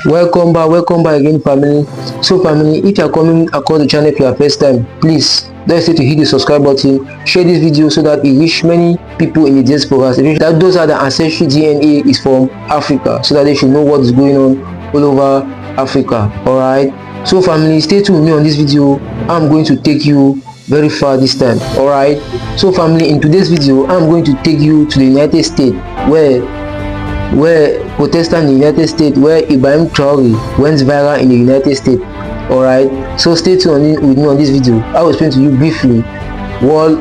Welcome back again, family. So, family, if you are coming across the channel for your first time, please don't hesitate to hit the subscribe button, share this video so that it reach many people in the diaspora. That those are the ancestral DNA is from Africa, so that they should know what is going on all over Africa. Alright. So, family, stay tuned with me on this video. I'm going to take you very far this time. Alright. So, family, in today's video, I'm going to take you to the United States, where protestant in the United States, where Ibrahim Traore went viral in the United States. Alright, so stay tuned with me on this video. I will explain to you briefly what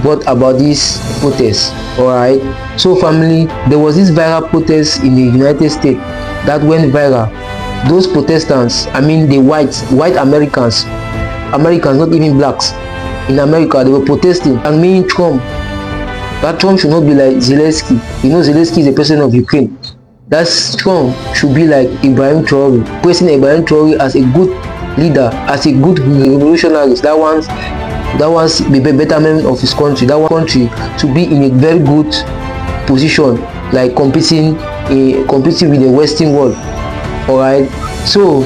brought about this protest. Alright, so family, there was this viral protest in the United States that went viral. Those protestants, I mean the white Americans, not even blacks, in America, they were protesting and meaning Trump. That Trump should not be like Zelensky. You know, Zelensky is the president of Ukraine. That Trump should be like Ibrahim Traore, praising Ibrahim Traore as a good leader, as a good revolutionary that wants the betterment of his country, that wants country to be in a very good position, like competing with the Western world. Alright. So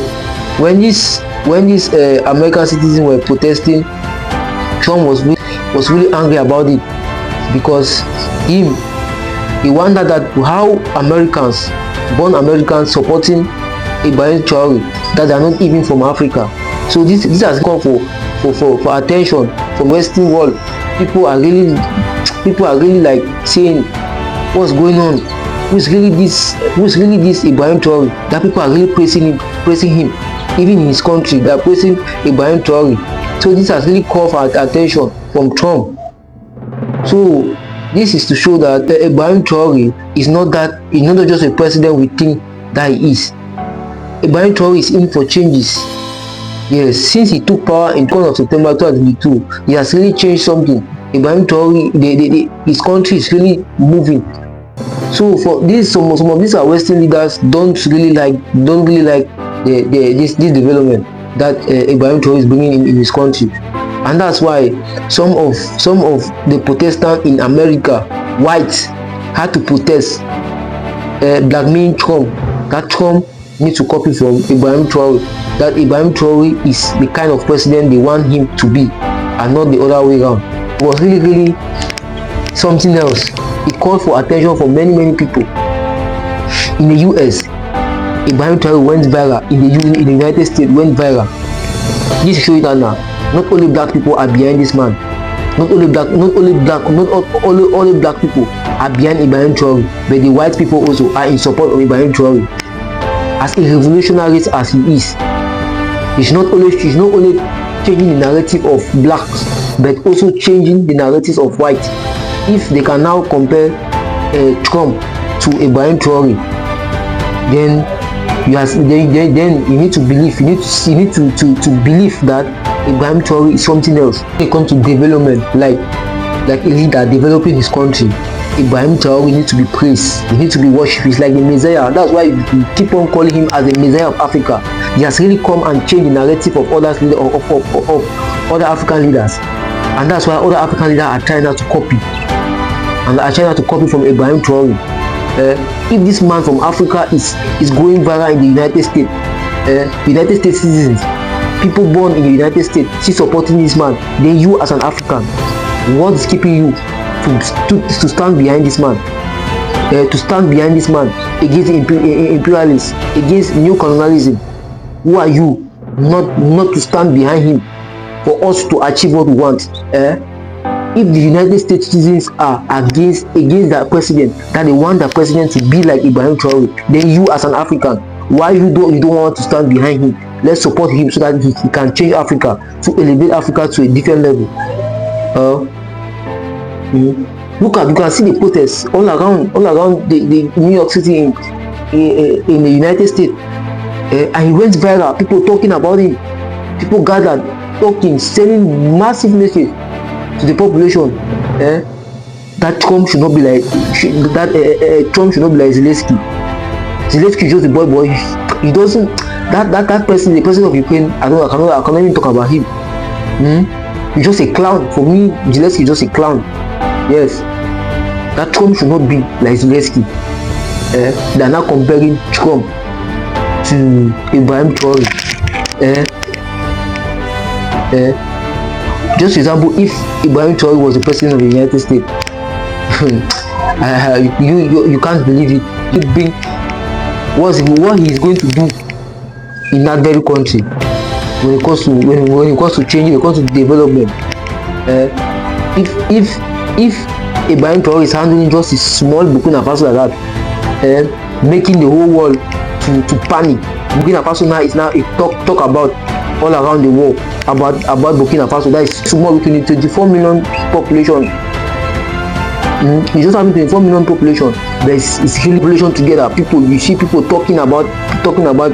when these American citizens were protesting, Trump was really angry about it, because he wondered that how born Americans supporting Ibrahim Traore that are not even from Africa. So this has come for attention from Western world. People are really like saying, what's going on? Who's really this Ibrahim Traore? That people are really praising him, even in his country. They are praising Ibrahim Traore. So this has really called for attention from Trump. So this is to show that Ibrahim Traore is not just a president we think that he is. Ibrahim Traore is in for changes. Yes, since he took power in 1st of September 2022, he has really changed something. Ibrahim Traore, his country is really moving. So for this, some of these are Western leaders don't really like this development that Ibrahim Traore is bringing in his country. And that's why some of the protestants in America, whites, had to protest, blackmailing Trump, that Trump needs to copy from Ibrahim Traore, that Ibrahim Traore is the kind of president they want him to be, and not the other way around. It was really something else. It called for attention from many people. In the US, Ibrahim Traore went viral. In the United States, went viral. This shows that now, not only black people are behind this man. Not only black people are behind Ibrahim Traore, but the white people also are in support of Ibrahim Traore. As a revolutionary as he is, he's not only changing the narrative of blacks, but also changing the narratives of white. If they can now compare Trump to Ibrahim Traore, then you need to believe. You need to believe that Ibrahim Traore is something else. When it comes to development, like a leader developing his country, Ibrahim Traore needs to be praised. He needs to be worshipped. He's like the Messiah. That's why we keep on calling him as the Messiah of Africa. He has really come and changed the narrative of other African leaders, and that's why other African leaders are trying not to copy, and are trying not to copy from Ibrahim Traore. If this man from Africa is going viral in the United States, United States citizens, people born in the United States, see supporting this man, then you as an African, what is keeping you to stand behind this man? To stand behind this man against imperialists, against new colonialism? Who are you not to stand behind him for us to achieve what we want? If the United States citizens are against that president, that they want the president to be like Ibrahim Traore, then you as an African, why you don't want to stand behind him? Let's support him so that he can change Africa, to elevate Africa to a different level. Look at, you can see the protests all around the New York City in the United States, and he went viral. People talking about him, people gathered, talking, sending massive message to the population, that Trump should not be like Zelensky. Zelensky is just a boy. He doesn't. That person, the president of Ukraine, I cannot even talk about him. He's just a clown. For me, Zelensky is just a clown. Yes, that Trump should not be like Zelensky. They are now comparing Trump to Ibrahim Traore. Just for example, if Ibrahim Traore was the president of the United States, you can't believe it. You bring what he is going to do in that very country when it comes to change, when it comes to development. If Ibrahim Traore is handling just a small Burkina Faso like that, making the whole world to panic. Burkina Faso now is now a talk about all around the world about Burkina Faso. That is small. We need 24 million population. You just have 24 million population, but it's really population together. People, you see people talking about the country,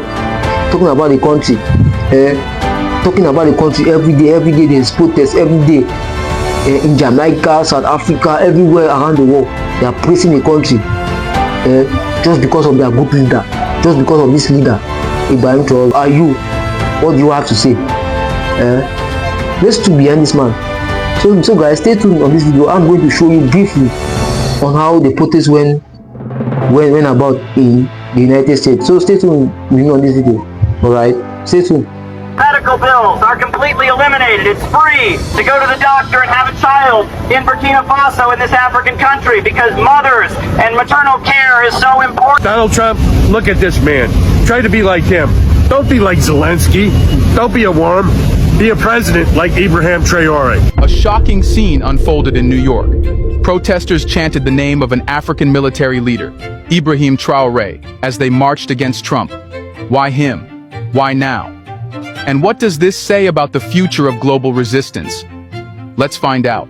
talking about the country every day. There's protests every day, in Jamaica, South Africa, everywhere around the world. They are praising the country, just because of their good leader, just because of this leader, Ibrahim Traore. Are you? What do you have to say? Let's stood behind this man. So guys, stay tuned on this video. I'm going to show you briefly on how the protest went about in the United States. So stay tuned with me on this video. Alright, stay tuned. Medical bills are completely eliminated. It's free to go to the doctor and have a child in Burkina Faso, in this African country, because mothers and maternal care is so important. Donald Trump, look at this man. Try to be like him. Don't be like Zelensky. Don't be a worm. Be a president like Ibrahim Traore. A shocking scene unfolded in New York. Protesters chanted the name of an African military leader, Ibrahim Traore, as they marched against Trump. Why him? Why now? And what does this say about the future of global resistance? Let's find out.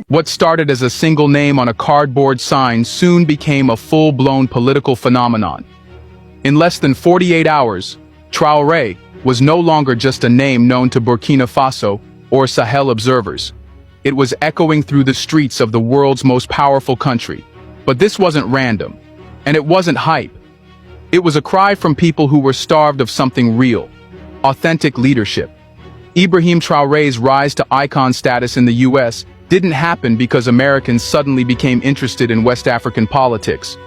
What started as a single name on a cardboard sign soon became a full-blown political phenomenon. In less than 48 hours, Traore was no longer just a name known to Burkina Faso or Sahel observers. It was echoing through the streets of the world's most powerful country. But this wasn't random, and it wasn't hype. It was a cry from people who were starved of something real, authentic leadership. Ibrahim Traore's rise to icon status in the US didn't happen because Americans suddenly became interested in West African politics.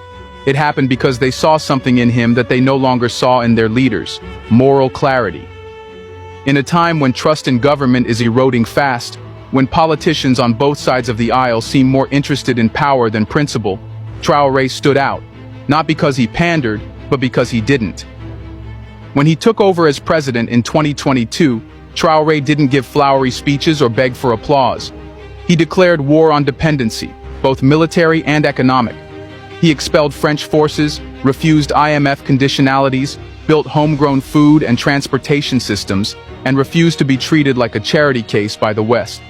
It happened because they saw something in him that they no longer saw in their leaders: moral clarity. In a time when trust in government is eroding fast, when politicians on both sides of the aisle seem more interested in power than principle, Traore stood out, not because he pandered, but because he didn't. When he took over as president in 2022, Traore didn't give flowery speeches or beg for applause. He declared war on dependency, both military and economic. He expelled French forces, refused IMF conditionalities, built homegrown food and transportation systems, and refused to be treated like a charity case by the West.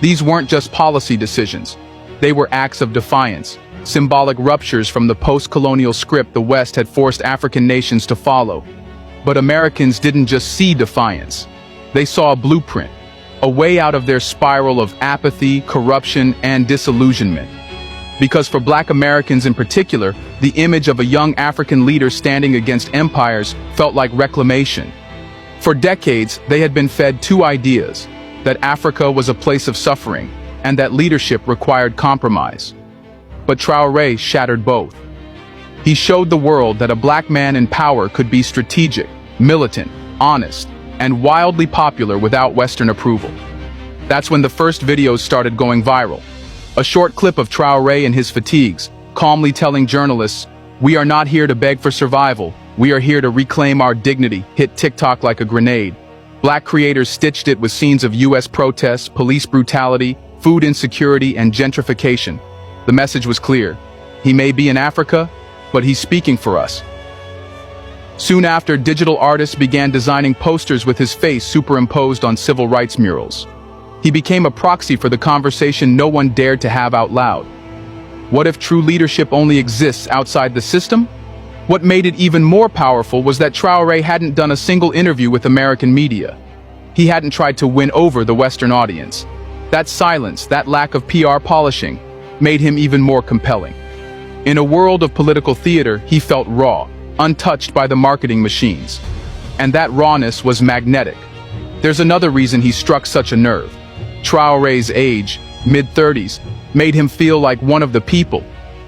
These weren't just policy decisions. They were acts of defiance, symbolic ruptures from the post-colonial script the West had forced African nations to follow. But Americans didn't just see defiance. They saw a blueprint, a way out of their spiral of apathy, corruption, and disillusionment. Because for Black Americans in particular, the image of a young African leader standing against empires felt like reclamation. For decades, they had been fed two ideas: that Africa was a place of suffering, and that leadership required compromise. But Traore shattered both. He showed the world that a Black man in power could be strategic, militant, honest, and wildly popular without Western approval. That's when the first videos started going viral. A short clip of Traore in his fatigues, calmly telling journalists, "We are not here to beg for survival, we are here to reclaim our dignity," hit TikTok like a grenade. Black creators stitched it with scenes of US protests, police brutality, food insecurity, and gentrification. The message was clear. He may be in Africa, but he's speaking for us. Soon after, digital artists began designing posters with his face superimposed on civil rights murals. He became a proxy for the conversation no one dared to have out loud. What if true leadership only exists outside the system? What made it even more powerful was that Traore hadn't done a single interview with American media. He hadn't tried to win over the Western audience. That silence, that lack of PR polishing, made him even more compelling. In a world of political theater, he felt raw, untouched by the marketing machines. And that rawness was magnetic. There's another reason he struck such a nerve. Traore's age, mid-30s, made him feel like one of the people.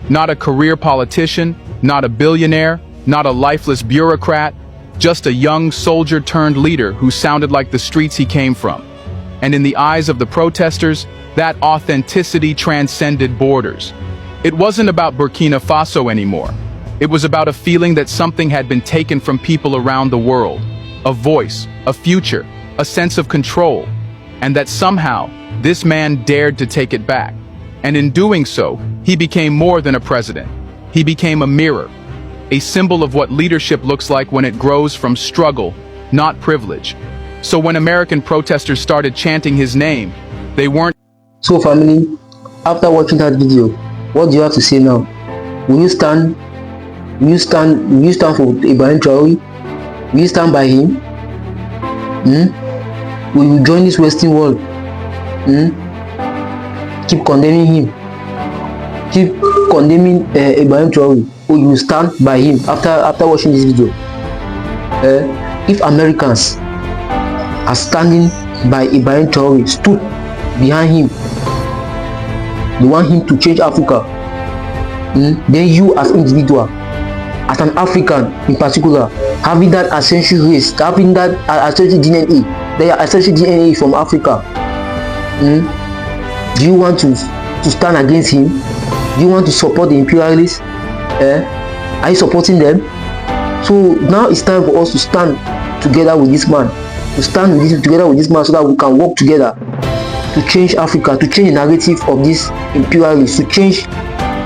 Not a career politician, not a billionaire, not a lifeless bureaucrat, just a young soldier-turned leader who sounded like the streets he came from. And in the eyes of the protesters, that authenticity transcended borders. It wasn't about Burkina Faso anymore. It was about a feeling that something had been taken from people around the world. A voice, a future, a sense of control. And that somehow, this man dared to take it back. And in doing so, he became more than a president. He became a mirror, a symbol of what leadership looks like when it grows from struggle, not privilege. So when American protesters started chanting his name, they weren't. So family, after watching that video, what do you have to say now? Will you stand for Ibrahim Traore? Will you stand by him? Will you join this Western world? Keep condemning him. Keep condemning Ibrahim Traore. Or you will stand by him after watching this video? If Americans are standing by Ibrahim Traore, stood behind him, they want him to change Africa, then you as individual, as an African in particular, having that ancestral race, having that ancestral DNA, their ancestral DNA from Africa, do you want to stand against him? Do you want to support the imperialists? Are you supporting them? So now it's time for us to stand together with this man, together with this man, so that we can work together to change Africa, to change the narrative of these imperialists, to change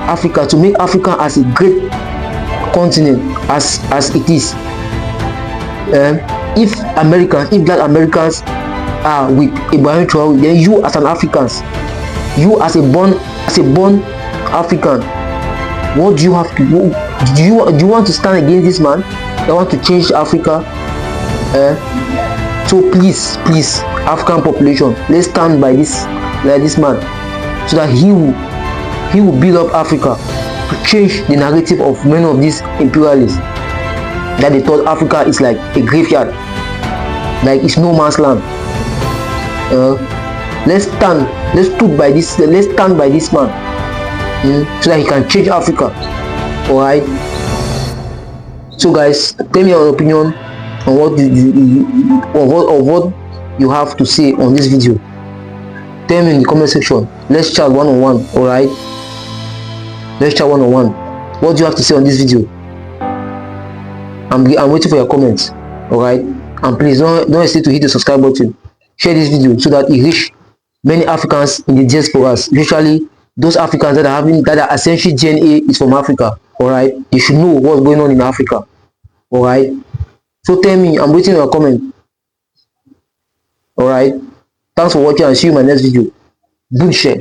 Africa, to make Africa as a great continent as it is. If black Americans are with Ibrahim Traore, then you as an Africans, you as a born African, what do you have to do? Do you want to stand against this man that want to change Africa? So please, African population, let's stand by this man, so that he will build up Africa, to change the narrative of many of these imperialists, that they thought Africa is like a graveyard, like it's no man's land. Let's stand by this man, so that he can change Africa. Alright. So guys, tell me your opinion on what you have to say on this video. Tell me in the comment section. Let's chat one-on-one. Alright, let's chat one-on-one. What do you have to say on this video? I'm waiting for your comments. Alright, and please don't hesitate to hit the subscribe button. Share this video so that it reach many Africans in the diaspora, especially those Africans that are essentially DNA is from Africa. Alright, you should know what's going on in Africa. Alright, so tell me, I'm waiting for your comment. Alright, thanks for watching and see you in my next video. Good share.